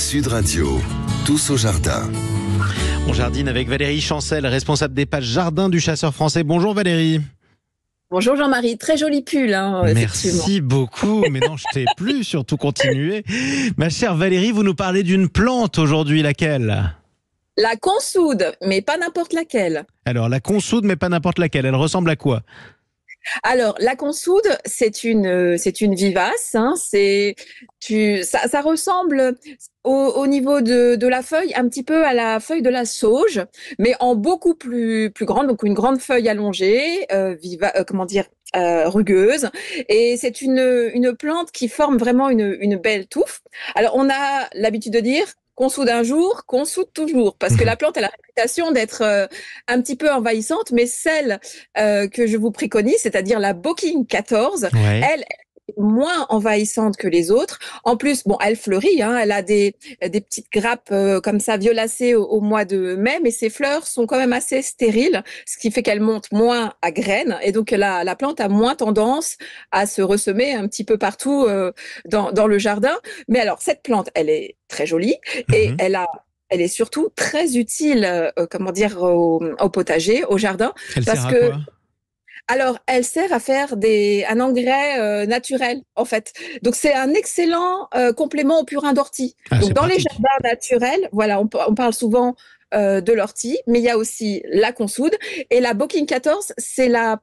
Sud Radio, tous au jardin. On jardine avec Valérie Chancel, responsable des pages jardin du Chasseur Français. Bonjour Valérie. Bonjour Jean-Marie, très joli pull. Merci beaucoup, mais non, je t'ai plus, surtout continuer. Ma chère Valérie, vous nous parlez d'une plante aujourd'hui, laquelle ? La consoude, mais pas n'importe laquelle. Alors, la consoude, mais pas n'importe laquelle, elle ressemble à quoi ? Alors, la consoude, c'est une vivace. Ça ressemble au niveau de la feuille un petit peu à la feuille de la sauge, mais en beaucoup plus grande, donc une grande feuille allongée, rugueuse. Et c'est une plante qui forme vraiment une belle touffe. Alors, on a l'habitude de dire consoude un jour, consoude toujours, parce que la plante a la réputation d'être un petit peu envahissante, mais celle que je vous préconise, c'est-à-dire la Booking 14, elle est moins envahissante que les autres. En plus, bon, elle fleurit, elle a des petites grappes comme ça violacées au mois de mai, mais ses fleurs sont quand même assez stériles, ce qui fait qu'elle monte moins à graines, et donc la plante a moins tendance à se ressemer un petit peu partout dans le jardin. Mais alors, cette plante, elle est très jolie et elle est surtout très utile, au potager, au jardin, Elle parce sert à que quoi ? alors, elle sert à faire un engrais naturel, en fait. Donc, c'est un excellent complément au purin d'ortie. Donc, dans les jardins naturels, voilà, on parle souvent de l'ortie, mais il y a aussi la consoude. Et la Booking 14, c'est la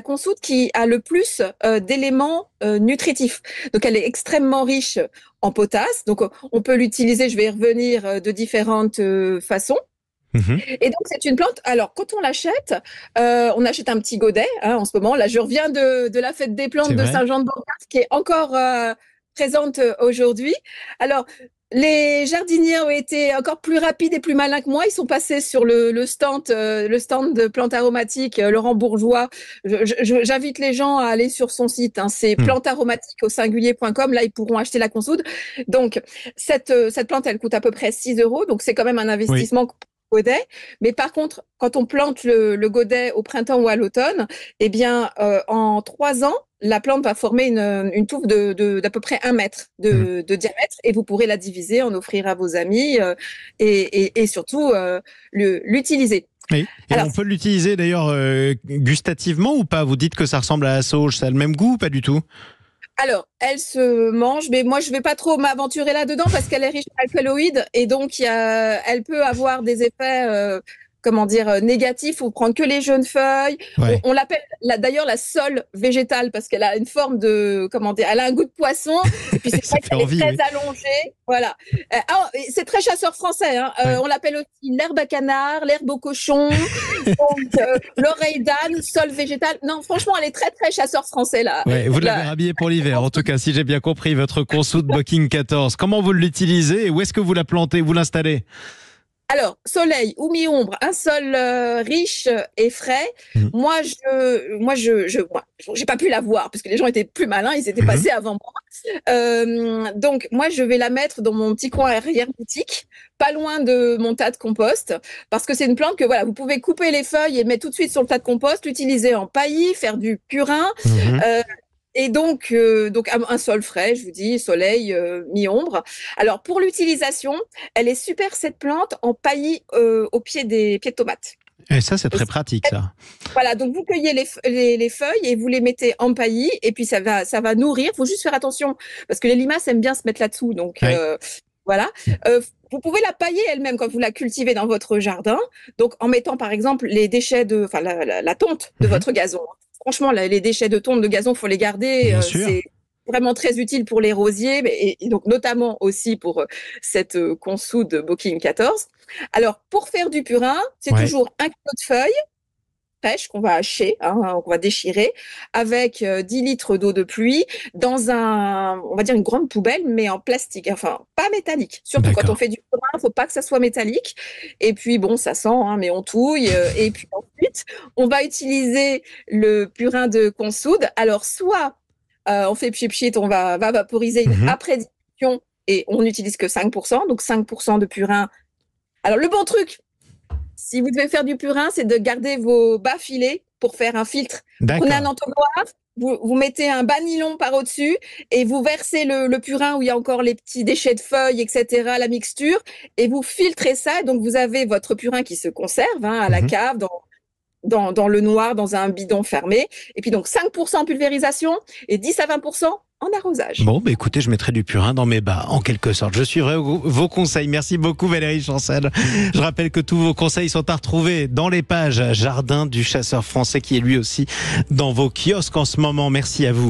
consoude qui a le plus d'éléments nutritifs. Donc, elle est extrêmement riche en potasse. Donc, on peut l'utiliser, je vais y revenir, de différentes façons. Et donc, c'est une plante. Alors, quand on l'achète, on achète un petit godet en ce moment. Là, je reviens de la fête des plantes de Saint-Jean-de-Bourgade qui est encore présente aujourd'hui. Alors, les jardiniers ont été encore plus rapides et plus malins que moi. Ils sont passés sur le stand de plantes aromatiques, Laurent Bourgeois. J'invite les gens à aller sur son site. C'est plantearomatiques au singulier.com. Là, ils pourront acheter la consoude. Donc, cette plante, elle coûte à peu près 6 €. Donc, c'est quand même un investissement. Godet. Mais par contre, quand on plante le godet au printemps ou à l'automne, eh bien, en 3 ans, la plante va former une touffe d'à peu près 1 mètre de diamètre, et vous pourrez la diviser, en offrir à vos amis et surtout l'utiliser. Oui. Et alors, on peut l'utiliser d'ailleurs gustativement ou pas ? Vous dites que ça ressemble à la sauge, ça a le même goût ou pas du tout ? Alors, elle se mange, mais moi, je vais pas trop m'aventurer là-dedans parce qu'elle est riche en alcaloïdes et donc elle peut avoir des effets, négatifs ou prendre que les jeunes feuilles. Ouais. On l'appelle d'ailleurs la sole végétale parce qu'elle a une forme elle a un goût de poisson. Et puis c'est vrai qu'elle est très allongée. Voilà. C'est très Chasseur Français. On l'appelle aussi l'herbe à canard, l'herbe au cochon, l'oreille d'âne, sole végétale. Non, franchement, elle est très très Chasseur Français là. Ouais, vous l'avez rhabillée pour l'hiver, en tout cas, si j'ai bien compris, votre consoude Booking 14. Comment vous l'utilisez et où est-ce que vous la plantez, vous l'installez ? Alors, soleil ou mi-ombre, un sol riche et frais. Moi, j'ai pas pu la voir parce que les gens étaient plus malins, ils étaient passés avant moi. Donc, moi, je vais la mettre dans mon petit coin arrière-boutique, pas loin de mon tas de compost, parce que c'est une plante que voilà, vous pouvez couper les feuilles et mettre tout de suite sur le tas de compost, l'utiliser en paillis, faire du purin. Et donc un sol frais, je vous dis, soleil, mi-ombre. Alors pour l'utilisation, elle est super cette plante en paillis au pied des pieds de tomates. Et ça, c'est très pratique, ça. Voilà, donc vous cueillez les feuilles et vous les mettez en paillis et puis ça va nourrir. Faut juste faire attention parce que les limaces aiment bien se mettre là-dessous. Donc voilà. Vous pouvez la pailler elle-même quand vous la cultivez dans votre jardin. Donc en mettant par exemple les déchets la tonte de votre gazon. Franchement, les déchets de tonte de gazon, faut les garder. C'est vraiment très utile pour les rosiers, et donc notamment aussi pour cette consoude Booking 14. Alors, pour faire du purin, c'est toujours 1 kilo de feuilles fraîches qu'on va hacher, qu'on va déchirer, avec 10 litres d'eau de pluie dans on va dire une grande poubelle, mais en plastique, enfin pas métallique. Surtout quand on fait du purin, faut pas que ça soit métallique. Et puis bon, ça sent, mais on touille. Et puis ensuite, on va utiliser le purin de consoude. Alors soit on fait pchit, on va vaporiser après dilution et on n'utilise que 5%, donc 5% de purin. Alors le bon truc, si vous devez faire du purin, c'est de garder vos bas filets pour faire un filtre. Prenez un entonnoir, vous mettez un bas nylon par au-dessus et vous versez le purin où il y a encore les petits déchets de feuilles, etc., la mixture, et vous filtrez ça. Donc, vous avez votre purin qui se conserve à la cave, dans le noir, dans un bidon fermé. Et puis, donc, 5% en pulvérisation et 10 à 20% en arrosage. Bon, écoutez, je mettrai du purin dans mes bas, en quelque sorte. Je suivrai vos conseils. Merci beaucoup, Valérie Chancel. Je rappelle que tous vos conseils sont à retrouver dans les pages Jardin du chasseur français, qui est lui aussi dans vos kiosques en ce moment. Merci à vous.